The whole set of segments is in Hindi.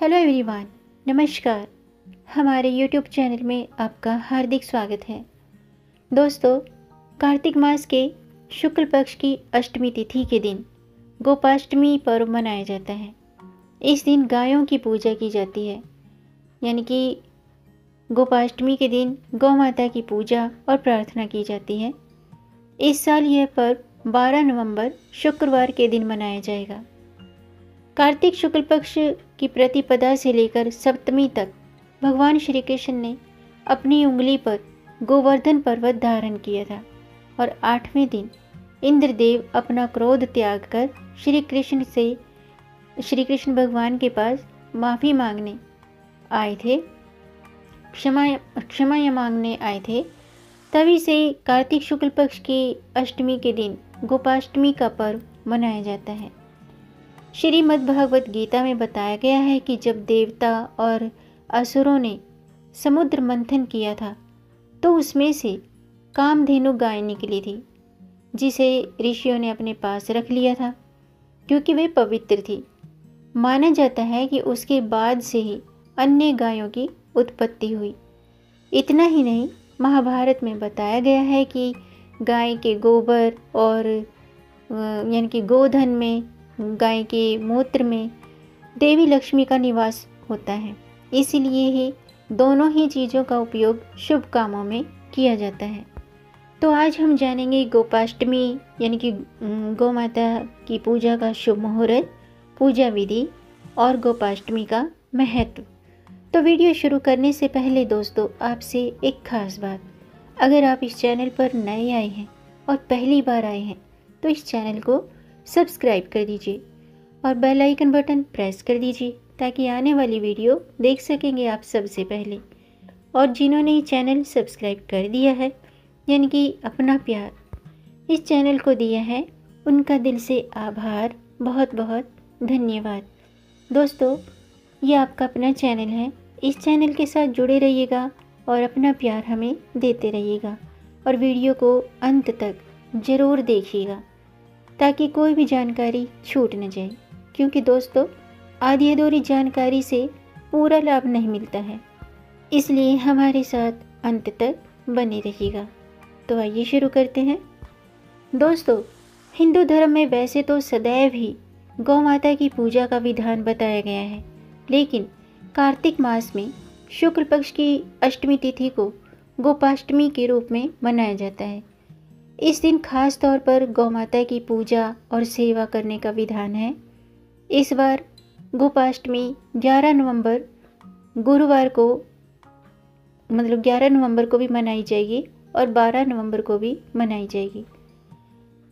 हेलो एवरीवन, नमस्कार। हमारे यूट्यूब चैनल में आपका हार्दिक स्वागत है। दोस्तों, कार्तिक मास के शुक्ल पक्ष की अष्टमी तिथि के दिन गोपाष्टमी पर्व मनाया जाता है। इस दिन गायों की पूजा की जाती है, यानी कि गोपाष्टमी के दिन गौ माता की पूजा और प्रार्थना की जाती है। इस साल यह पर्व 12 नवंबर शुक्रवार के दिन मनाया जाएगा। कार्तिक शुक्ल पक्ष की प्रतिपदा से लेकर सप्तमी तक भगवान श्री कृष्ण ने अपनी उंगली पर गोवर्धन पर्वत धारण किया था और 8वें दिन इंद्रदेव अपना क्रोध त्याग कर श्री कृष्ण भगवान के पास माफ़ी मांगने आए थे, क्षमा मांगने आए थे। तभी से कार्तिक शुक्ल पक्ष की अष्टमी के दिन गोपाष्टमी का पर्व मनाया जाता है। श्रीमद् भगवत गीता में बताया गया है कि जब देवता और असुरों ने समुद्र मंथन किया था तो उसमें से कामधेनु गाय निकली थी, जिसे ऋषियों ने अपने पास रख लिया था क्योंकि वे पवित्र थी। माना जाता है कि उसके बाद से ही अन्य गायों की उत्पत्ति हुई। इतना ही नहीं, महाभारत में बताया गया है कि गाय के गोबर और यानी कि गोधन में, गाय के मूत्र में देवी लक्ष्मी का निवास होता है। इसीलिए ही दोनों ही चीज़ों का उपयोग शुभ कामों में किया जाता है। तो आज हम जानेंगे गोपाष्टमी यानी कि गौ माता की पूजा का शुभ मुहूर्त, पूजा विधि और गोपाष्टमी का महत्व। तो वीडियो शुरू करने से पहले दोस्तों, आपसे एक खास बात, अगर आप इस चैनल पर नए आए हैं और पहली बार आए हैं तो इस चैनल को सब्सक्राइब कर दीजिए और बेल आइकन बटन प्रेस कर दीजिए ताकि आने वाली वीडियो देख सकेंगे आप सबसे पहले। और जिन्होंने ये चैनल सब्सक्राइब कर दिया है, यानी कि अपना प्यार इस चैनल को दिया है, उनका दिल से आभार, बहुत बहुत धन्यवाद। दोस्तों, ये आपका अपना चैनल है, इस चैनल के साथ जुड़े रहिएगा और अपना प्यार हमें देते रहिएगा और वीडियो को अंत तक ज़रूर देखिएगा ताकि कोई भी जानकारी छूट न जाए, क्योंकि दोस्तों आधी अधूरी जानकारी से पूरा लाभ नहीं मिलता है। इसलिए हमारे साथ अंत तक बने रहिएगा। तो आइए शुरू करते हैं। दोस्तों, हिंदू धर्म में वैसे तो सदैव ही गौ माता की पूजा का विधान बताया गया है, लेकिन कार्तिक मास में शुक्ल पक्ष की अष्टमी तिथि को गोपाष्टमी के रूप में मनाया जाता है। इस दिन खास तौर पर गौ माता की पूजा और सेवा करने का विधान है। इस बार गोपाष्टमी 11 नवंबर गुरुवार को 11 नवंबर को भी मनाई जाएगी और 12 नवंबर को भी मनाई जाएगी।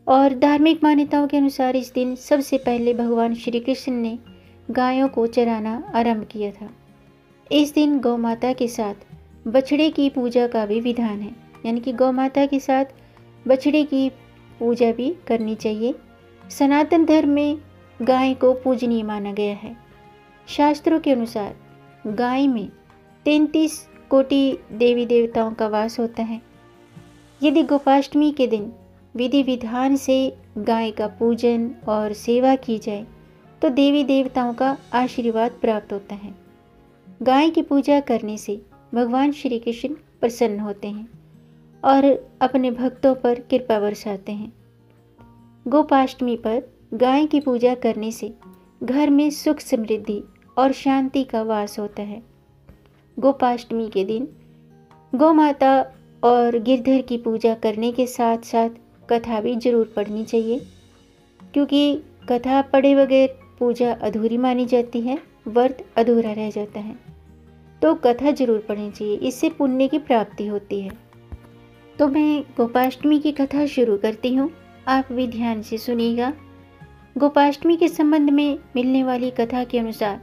और धार्मिक मान्यताओं के अनुसार इस दिन सबसे पहले भगवान श्री कृष्ण ने गायों को चराना आरंभ किया था। इस दिन गौ माता के साथ बछड़े की पूजा का भी विधान है, यानी कि गौ माता के साथ बछड़े की पूजा भी करनी चाहिए। सनातन धर्म में गाय को पूजनीय माना गया है। शास्त्रों के अनुसार गाय में 33 कोटि देवी देवताओं का वास होता है। यदि गोपाष्टमी के दिन विधि विधान से गाय का पूजन और सेवा की जाए तो देवी देवताओं का आशीर्वाद प्राप्त होता है। गाय की पूजा करने से भगवान श्री कृष्ण प्रसन्न होते हैं और अपने भक्तों पर कृपा बरसाते हैं। गोपाष्टमी पर गाय की पूजा करने से घर में सुख समृद्धि और शांति का वास होता है। गोपाष्टमी के दिन गौ माता और गिरधर की पूजा करने के साथ साथ कथा भी जरूर पढ़नी चाहिए, क्योंकि कथा पढ़े बगैर पूजा अधूरी मानी जाती है, व्रत अधूरा रह जाता है। तो कथा जरूर पढ़नी चाहिए, इससे पुण्य की प्राप्ति होती है। तो मैं गोपाष्टमी की कथा शुरू करती हूँ, आप भी ध्यान से सुनिएगा। गोपाष्टमी के संबंध में मिलने वाली कथा के अनुसार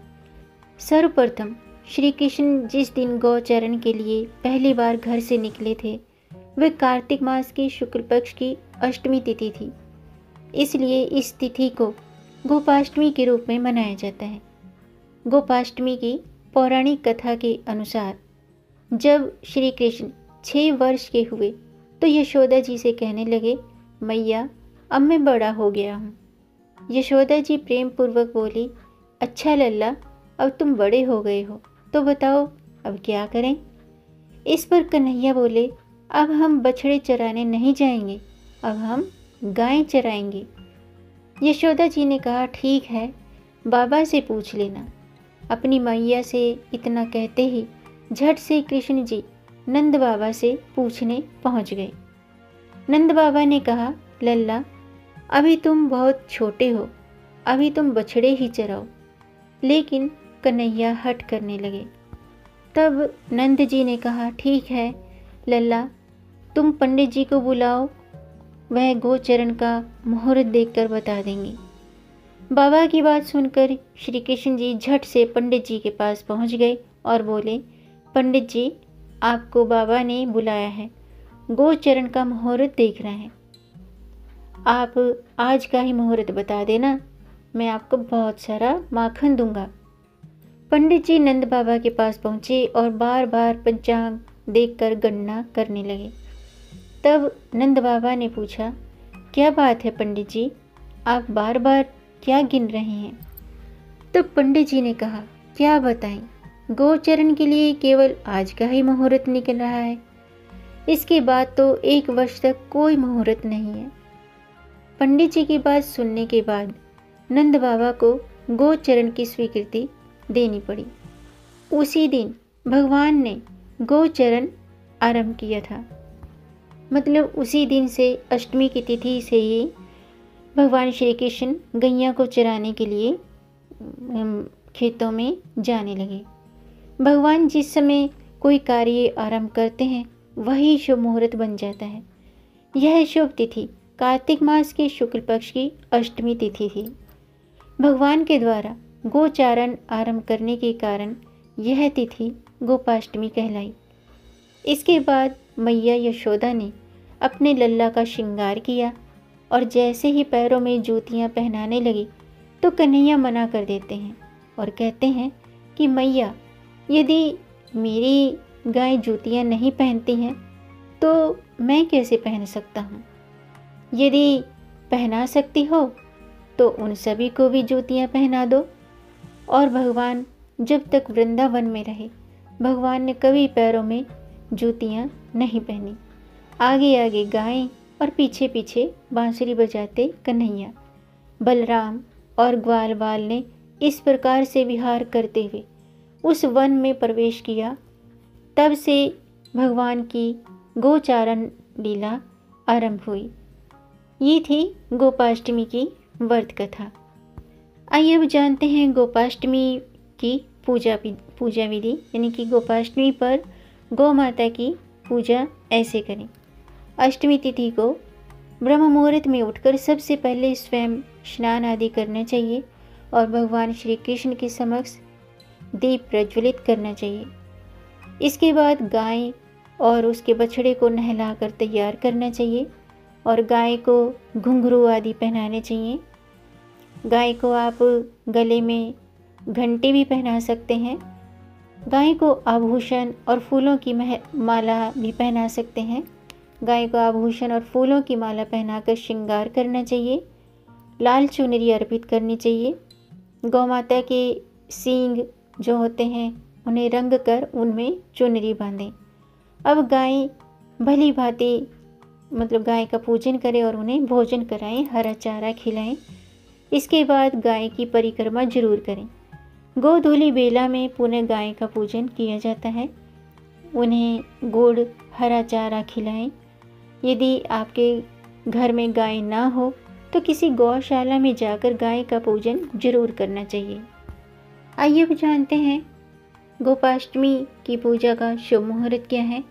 सर्वप्रथम श्री कृष्ण जिस दिन गौचरण के लिए पहली बार घर से निकले थे वह कार्तिक मास की शुक्ल पक्ष की अष्टमी तिथि थी। इसलिए इस तिथि को गोपाष्टमी के रूप में मनाया जाता है। गोपाष्टमी की पौराणिक कथा के अनुसार जब श्री कृष्ण 6 वर्ष के हुए तो यशोदा जी से कहने लगे, मैया अब मैं बड़ा हो गया हूँ। यशोदा जी प्रेम पूर्वक बोली, अच्छा लल्ला, अब तुम बड़े हो गए हो, तो बताओ अब क्या करें। इस पर कन्हैया बोले, अब हम बछड़े चराने नहीं जाएंगे, अब हम गाय चराएंगे। यशोदा जी ने कहा, ठीक है, बाबा से पूछ लेना। अपनी मैया से इतना कहते ही झट से कृष्ण जी नंद बाबा से पूछने पहुंच गए। नंद बाबा ने कहा, लल्ला, अभी तुम बहुत छोटे हो, अभी तुम बछड़े ही चराओ। लेकिन कन्हैया हट करने लगे। तब नंद जी ने कहा, ठीक है लल्ला, तुम पंडित जी को बुलाओ, वह गोचरण का मुहूर्त देखकर बता देंगे। बाबा की बात सुनकर श्री कृष्ण जी झट से पंडित जी के पास पहुंच गए और बोले, पंडित जी, आपको बाबा ने बुलाया है, गोचरण का मुहूर्त देखना है। आप आज का ही मुहूर्त बता देना, मैं आपको बहुत सारा माखन दूंगा। पंडित जी नंद बाबा के पास पहुंचे और बार बार पंचांग देखकर गणना करने लगे। तब नंद बाबा ने पूछा, क्या बात है पंडित जी, आप बार बार क्या गिन रहे हैं। तब पंडित जी ने कहा, क्या बताएं, गोचरण के लिए केवल आज का ही मुहूर्त निकल रहा है, इसके बाद तो 1 वर्ष तक कोई मुहूर्त नहीं है। पंडित जी की बात सुनने के बाद नंद बाबा को गोचरण की स्वीकृति देनी पड़ी। उसी दिन भगवान ने गोचरण आरंभ किया था। मतलब उसी दिन से, अष्टमी की तिथि से ही भगवान श्री कृष्ण गैया को चराने के लिए खेतों में जाने लगे। भगवान जिस समय कोई कार्य आरंभ करते हैं वही शुभ मुहूर्त बन जाता है। यह शुभ तिथि कार्तिक मास के शुक्ल पक्ष की अष्टमी तिथि थी। भगवान के द्वारा गोचारण आरंभ करने के कारण यह तिथि गोपाष्टमी कहलाई। इसके बाद मैया यशोदा ने अपने लल्ला का श्रृंगार किया और जैसे ही पैरों में जूतियां पहनाने लगी तो कन्हैया मना कर देते हैं और कहते हैं कि मैया, यदि मेरी गाय जूतियां नहीं पहनती हैं तो मैं कैसे पहन सकता हूँ। यदि पहना सकती हो तो उन सभी को भी जूतियां पहना दो। और भगवान जब तक वृंदावन में रहे, भगवान ने कभी पैरों में जूतियां नहीं पहनी। आगे आगे गायें और पीछे पीछे बांसुरी बजाते कन्हैया। बलराम और ग्वाल बाल ने इस प्रकार से विहार करते हुए उस वन में प्रवेश किया। तब से भगवान की गोचारण लीला आरंभ हुई। ये थी गोपाष्टमी की व्रत कथा। आइए अब जानते हैं गोपाष्टमी की पूजा विधि, यानी कि गोपाष्टमी पर गौ माता की पूजा ऐसे करें। अष्टमी तिथि को ब्रह्म मुहूर्त में उठकर सबसे पहले स्वयं स्नान आदि करना चाहिए और भगवान श्री कृष्ण के समक्ष दीप प्रज्वलित करना चाहिए। इसके बाद गाय और उसके बछड़े को नहलाकर तैयार करना चाहिए और गाय को घुंघरू आदि पहनाने चाहिए। गाय को आप गले में घंटी भी पहना सकते हैं। गाय को आभूषण और फूलों की माला भी पहना सकते हैं। गाय को आभूषण और फूलों की माला पहनाकर श्रृंगार करना चाहिए। लाल चुनरी अर्पित करनी चाहिए। गौ माता के सींग जो होते हैं उन्हें रंग कर उनमें चुनरी बांधें। अब गाय भली भांति गाय का पूजन करें और उन्हें भोजन कराएं, हरा चारा खिलाएं। इसके बाद गाय की परिक्रमा जरूर करें। गोधूली बेला में पुनः गाय का पूजन किया जाता है। उन्हें गुड़ हरा चारा खिलाएं। यदि आपके घर में गाय ना हो तो किसी गौशाला में जाकर गाय का पूजन जरूर करना चाहिए। आइए अब जानते हैं गोपाष्टमी की पूजा का शुभ मुहूर्त क्या है।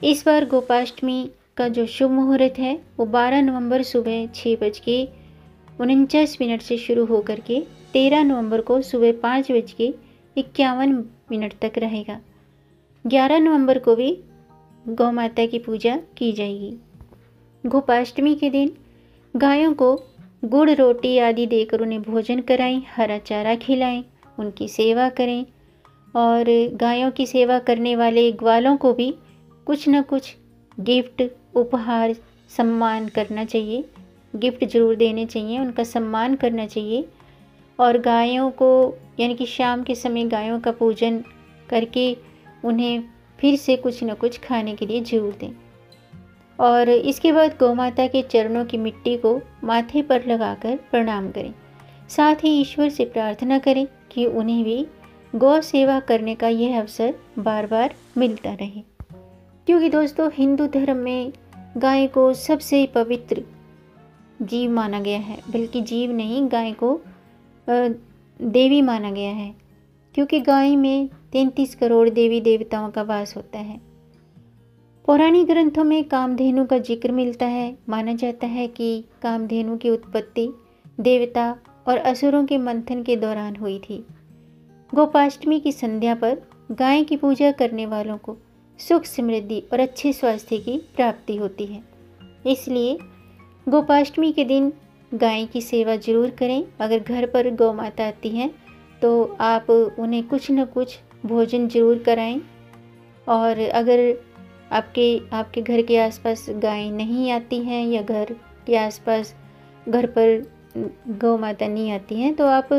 इस बार गोपाष्टमी का जो शुभ मुहूर्त है वो 12 नवंबर सुबह 6:49 से शुरू होकर के 13 नवंबर को सुबह 5:51 तक रहेगा। 11 नवंबर को भी गौ माता की पूजा की जाएगी। गोपाष्टमी के दिन गायों को गुड़ रोटी आदि देकर उन्हें भोजन कराएं, हरा चारा खिलाएं, उनकी सेवा करें और गायों की सेवा करने वाले ग्वालों को भी कुछ न कुछ गिफ्ट, उपहार, सम्मान करना चाहिए। गिफ्ट जरूर देने चाहिए, उनका सम्मान करना चाहिए और गायों को यानी कि शाम के समय गायों का पूजन करके उन्हें फिर से कुछ न कुछ खाने के लिए ज़रूर दें। और इसके बाद गौ माता के चरणों की मिट्टी को माथे पर लगाकर प्रणाम करें। साथ ही ईश्वर से प्रार्थना करें कि उन्हें भी गौ सेवा करने का यह अवसर बार बार मिलता रहे, क्योंकि दोस्तों हिंदू धर्म में गाय को सबसे पवित्र जीव माना गया है। बल्कि जीव नहीं, गाय को देवी माना गया है, क्योंकि गाय में 33 करोड़ देवी देवताओं का वास होता है। पौराणिक ग्रंथों में कामधेनु का जिक्र मिलता है। माना जाता है कि कामधेनु की उत्पत्ति देवता और असुरों के मंथन के दौरान हुई थी। गोपाष्टमी की संध्या पर गाय की पूजा करने वालों को सुख, समृद्धि और अच्छे स्वास्थ्य की प्राप्ति होती है। इसलिए गोपाष्टमी के दिन गाय की सेवा जरूर करें। अगर घर पर गौ माता आती हैं तो आप उन्हें कुछ न कुछ भोजन जरूर कराएं। और अगर आपके घर के आसपास गाय नहीं आती हैं या घर के आसपास घर पर गौ माता नहीं आती हैं तो आप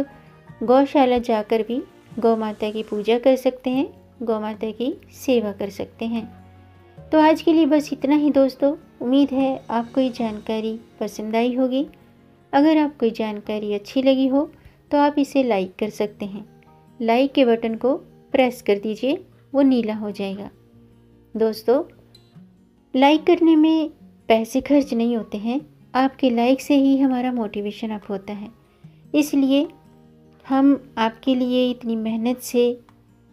गौशाला जाकर भी गौ माता की पूजा कर सकते हैं, गौ माता की सेवा कर सकते हैं। तो आज के लिए बस इतना ही दोस्तों। उम्मीद है आपको ये जानकारी पसंद आई होगी। अगर आपको ये जानकारी अच्छी लगी हो तो आप इसे लाइक कर सकते हैं। लाइक के बटन को प्रेस कर दीजिए, वो नीला हो जाएगा। दोस्तों, लाइक करने में पैसे खर्च नहीं होते हैं, आपके लाइक से ही हमारा मोटिवेशन अप होता है। इसलिए हम आपके लिए इतनी मेहनत से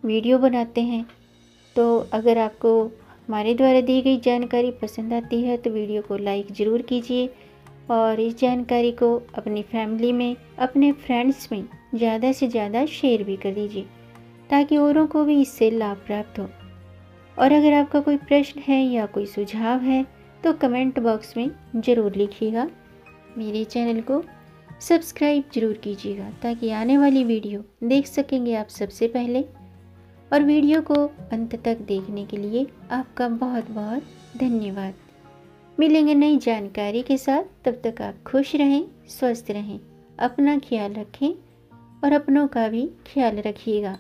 वीडियो बनाते हैं। तो अगर आपको हमारे द्वारा दी गई जानकारी पसंद आती है तो वीडियो को लाइक ज़रूर कीजिए और इस जानकारी को अपनी फैमिली में, अपने फ्रेंड्स में ज़्यादा से ज़्यादा शेयर भी कर दीजिए ताकि औरों को भी इससे लाभ प्राप्त हो। और अगर आपका कोई प्रश्न है या कोई सुझाव है तो कमेंट बॉक्स में ज़रूर लिखिएगा। मेरे चैनल को सब्सक्राइब जरूर कीजिएगा ताकि आने वाली वीडियो देख सकेंगे आप सबसे पहले। और वीडियो को अंत तक देखने के लिए आपका बहुत बहुत धन्यवाद। मिलेंगे नई जानकारी के साथ, तब तक आप खुश रहें, स्वस्थ रहें, अपना ख्याल रखें और अपनों का भी ख्याल रखिएगा।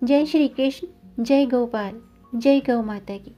जय श्री कृष्ण, जय गोपाल, जय गौ माता की।